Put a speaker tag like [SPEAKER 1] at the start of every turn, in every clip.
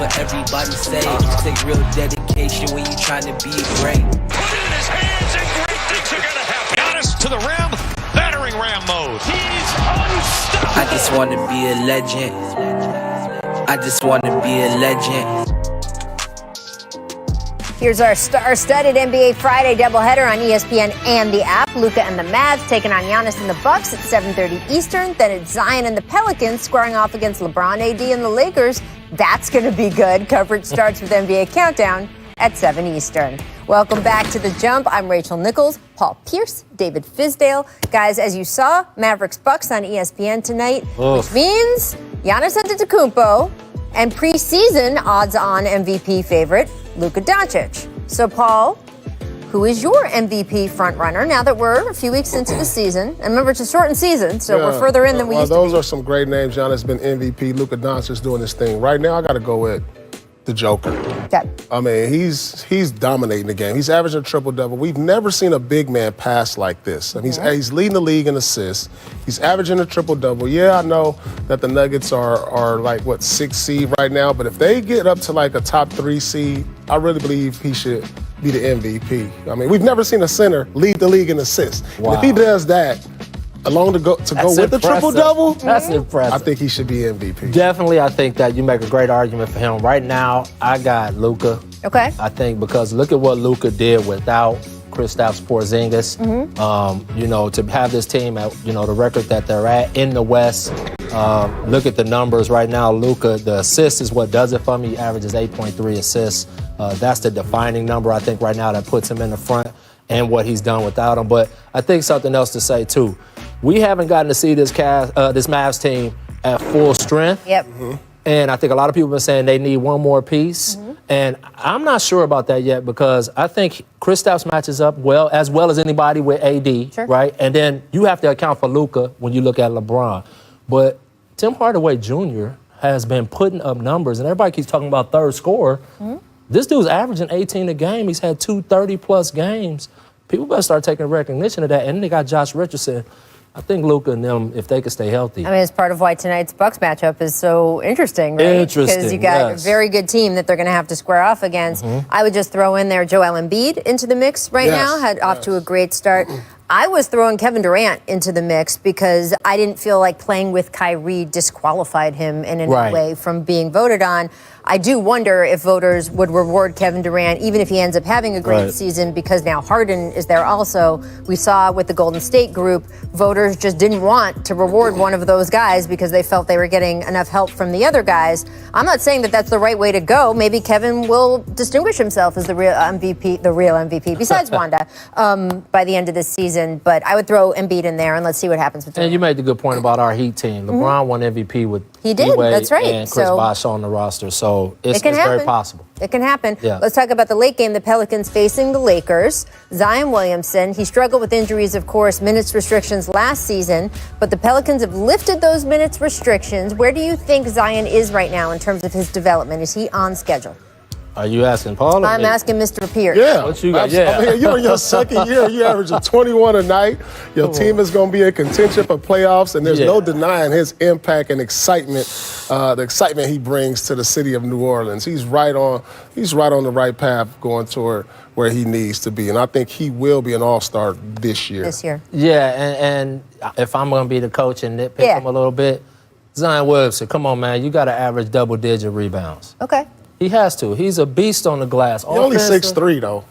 [SPEAKER 1] what everybody say. It take real dedication when you trying to be great.
[SPEAKER 2] Put it in his hands and great things are going to happen. Giannis to the rim, battering ram mode. He's unstoppable.
[SPEAKER 1] I just want to be a legend. I just want to be a legend.
[SPEAKER 3] Here's our star-studded NBA Friday doubleheader on ESPN and the app. Luka and the Mavs taking on Giannis and the Bucks at 7:30 Eastern. Then it's Zion and the Pelicans squaring off against LeBron, AD, and the Lakers. That's going to be good. Coverage starts with NBA Countdown at 7 Eastern. Welcome back to The Jump. I'm Rachel Nichols, Paul Pierce, David Fizdale. Guys, as you saw, Mavericks-Bucks on ESPN tonight, which means Giannis Antetokounmpo and preseason odds-on MVP favorite, Luka Doncic. So, Paul, who is your MVP frontrunner now that we're a few weeks into the season? And remember, it's a shortened season, so we're further in than we used to be.
[SPEAKER 4] Those are some great names. Giannis been MVP. Luka Doncic doing his thing. Right now, I got to go with the Joker.
[SPEAKER 3] Okay.
[SPEAKER 4] I mean, he's dominating the game. He's averaging a triple-double. We've never seen a big man pass like this. I mean, he's leading the league in assists. He's averaging a triple-double. Yeah, I know that the Nuggets are like, 6th seed right now, but if they get up to like a top 3 seed, I really believe he should be the MVP. I mean, we've never seen a center lead the league in assists.
[SPEAKER 5] Wow.
[SPEAKER 4] And if he does that, go with the triple-double,
[SPEAKER 5] That's impressive.
[SPEAKER 4] I think he should be MVP.
[SPEAKER 5] Definitely, I think that you make a great argument for him. Right now, I got Luka.
[SPEAKER 3] Okay.
[SPEAKER 5] I think because look at what Luka did without Kristaps Porzingis. To have this team at, the record that they're at in the West. Look at the numbers right now. Luka, the assist is what does it for me. He averages 8.3 assists. That's the defining number, I think, right now that puts him in the front and what he's done without him. But I think something else to say, too. We haven't gotten to see this Mavs team at full strength.
[SPEAKER 3] Yep.
[SPEAKER 5] And I think a lot of people have been saying they need one more piece. And I'm not sure about that yet because I think Kristaps matches up as well as anybody with AD, right? And then you have to account for Luka when you look at LeBron. But Tim Hardaway Jr. has been putting up numbers, and everybody keeps talking about third scorer. This dude's averaging 18 a game. He's had 2 30-plus games. People better start taking recognition of that. And then they got Josh Richardson. I think Luka and them, if they could stay healthy.
[SPEAKER 3] I mean, it's part of why tonight's Bucks matchup is so interesting, right?
[SPEAKER 5] Interesting,
[SPEAKER 3] because you got a very good team that they're going to have to square off against. I would just throw in there Joel Embiid into the mix right now, off to a great start. I was throwing Kevin Durant into the mix because I didn't feel like playing with Kyrie disqualified him in any way from being voted on. I do wonder if voters would reward Kevin Durant, even if he ends up having a great season, because now Harden is there also. We saw with the Golden State group, voters just didn't want to reward one of those guys because they felt they were getting enough help from the other guys. I'm not saying that that's the right way to go. Maybe Kevin will distinguish himself as the real MVP, besides Wanda, by the end of this season. But I would throw Embiid in there and let's see what happens between
[SPEAKER 5] And you made the good point about our Heat team. LeBron won MVP with
[SPEAKER 3] D-Wade that's right.
[SPEAKER 5] and Chris Bosh on the roster. So it's very possible.
[SPEAKER 3] It can happen.
[SPEAKER 5] Yeah.
[SPEAKER 3] Let's talk about the late game. The Pelicans facing the Lakers. Zion Williamson, he struggled with injuries, of course, minutes restrictions last season, but the Pelicans have lifted those minutes restrictions. Where do you think Zion is right now in terms of his development? Is he on schedule?
[SPEAKER 5] Are you asking Paul?
[SPEAKER 3] I'm asking Mr. Pierce.
[SPEAKER 4] Yeah.
[SPEAKER 5] What you got?
[SPEAKER 4] I mean, you're in your second year. You averaging 21 a night. Your team is going to be in contention for playoffs, and there's no denying his impact and excitement, the excitement he brings to the city of New Orleans. He's right on the right path going toward where he needs to be, and I think he will be an all-star this year.
[SPEAKER 5] Yeah, and if I'm going to be the coach and nitpick him a little bit, Zion Williamson, come on, man. You got to average double-digit rebounds.
[SPEAKER 3] Okay.
[SPEAKER 5] He has to. He's a beast on the glass.
[SPEAKER 4] He's only 6'3", though.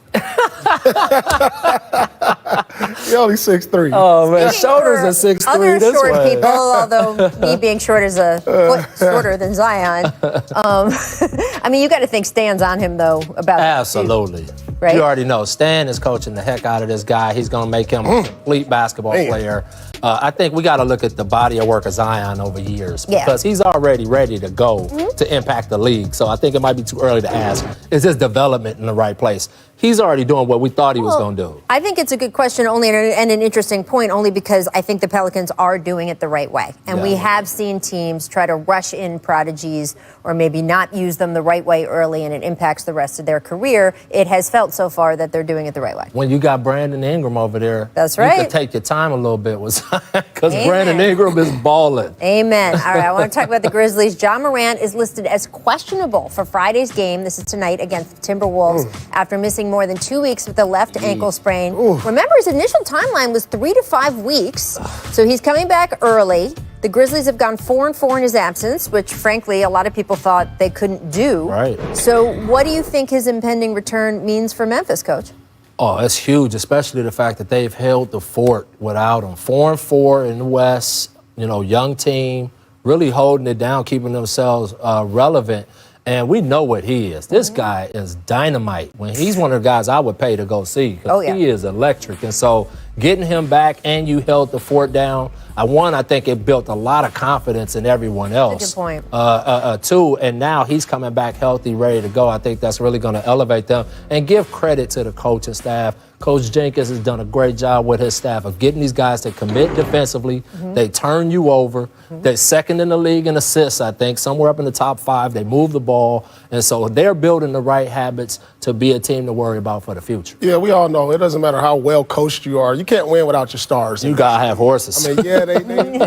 [SPEAKER 4] He's only 6'3".
[SPEAKER 5] Oh, man. Shoulders are 6'3".
[SPEAKER 3] Other short people, although me being short is a foot shorter than Zion. I mean, you got to think Stan's on him, though, about
[SPEAKER 5] Absolutely.
[SPEAKER 3] Right?
[SPEAKER 5] You already know. Stan is coaching the heck out of this guy. He's going to make him a complete basketball player. I think we got to look at the body of work of Zion over years because he's already ready to go to impact the league. So I think it might be too early to ask, is his development in the right place? He's already doing what we thought he was going to do.
[SPEAKER 3] I think it's a good question and an interesting point only because I think the Pelicans are doing it the right way. And we have seen teams try to rush in prodigies or maybe not use them the right way early and it impacts the rest of their career. It has felt so far that they're doing it the right way.
[SPEAKER 5] When you got Brandon Ingram over there,
[SPEAKER 3] That's
[SPEAKER 5] you
[SPEAKER 3] right.
[SPEAKER 5] could take your time a little bit with Because Brandon Ingram is balling.
[SPEAKER 3] Amen. All right, I want to talk about the Grizzlies. Ja Morant is listed as questionable for Friday's game. This is tonight against the Timberwolves after missing more than 2 weeks with a left ankle sprain. Remember, his initial timeline was 3 to 5 weeks, so he's coming back early. The Grizzlies have gone 4-4 in his absence, which, frankly, a lot of people thought they couldn't do.
[SPEAKER 5] Right.
[SPEAKER 3] So what do you think his impending return means for Memphis, Coach?
[SPEAKER 5] Oh, it's huge, especially the fact that they've held the fort without him. 4-4 in the West, young team, really holding it down, keeping themselves relevant. And we know what he is. This guy is dynamite. He's one of the guys I would pay to go see. He is electric. And so getting him back and you held the fort down, I think it built a lot of confidence in everyone else.
[SPEAKER 3] That's a good point.
[SPEAKER 5] Too. And now he's coming back healthy, ready to go. I think that's really going to elevate them. And give credit to the coaching staff. Coach Jenkins has done a great job with his staff of getting these guys to commit defensively. They turn you over. They're second in the league in assists, I think, somewhere up in the top 5. They move the ball. And so they're building the right habits to be a team to worry about for the future.
[SPEAKER 4] Yeah, we all know it doesn't matter how well coached you are. You can't win without your stars.
[SPEAKER 5] You got to have horses.
[SPEAKER 4] I mean, yeah, they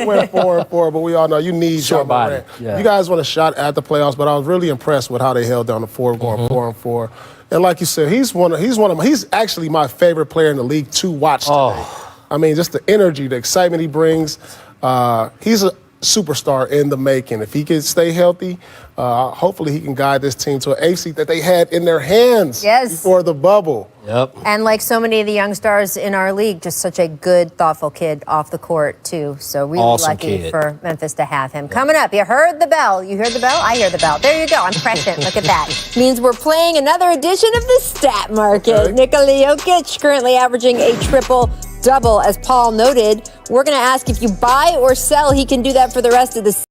[SPEAKER 4] went 4-4, but we all know you need
[SPEAKER 5] Short
[SPEAKER 4] Ja
[SPEAKER 5] body.
[SPEAKER 4] Morant.
[SPEAKER 5] Yeah.
[SPEAKER 4] You guys want a shot at the playoffs, but I was really impressed with how they held down the fort, going 4-4. And like you said, he's actually my favorite player in the league to watch today. I mean, just the energy, the excitement he brings. He's a superstar in the making. If he can stay healthy, hopefully he can guide this team to an eighth seed that they had in their hands before the bubble.
[SPEAKER 5] Yep.
[SPEAKER 3] And like so many of the young stars in our league, just such a good, thoughtful kid off the court, too. So really
[SPEAKER 5] Awesome
[SPEAKER 3] lucky
[SPEAKER 5] kid.
[SPEAKER 3] for Memphis to have him. Coming up, you heard the bell. You heard the bell? I hear the bell. There you go. I'm prescient. Look at that. Means we're playing another edition of the Stat Market.
[SPEAKER 4] Okay.
[SPEAKER 3] Nikola Jokic currently averaging a triple-double, as Paul noted. We're going to ask if you buy or sell. He can do that for the rest of the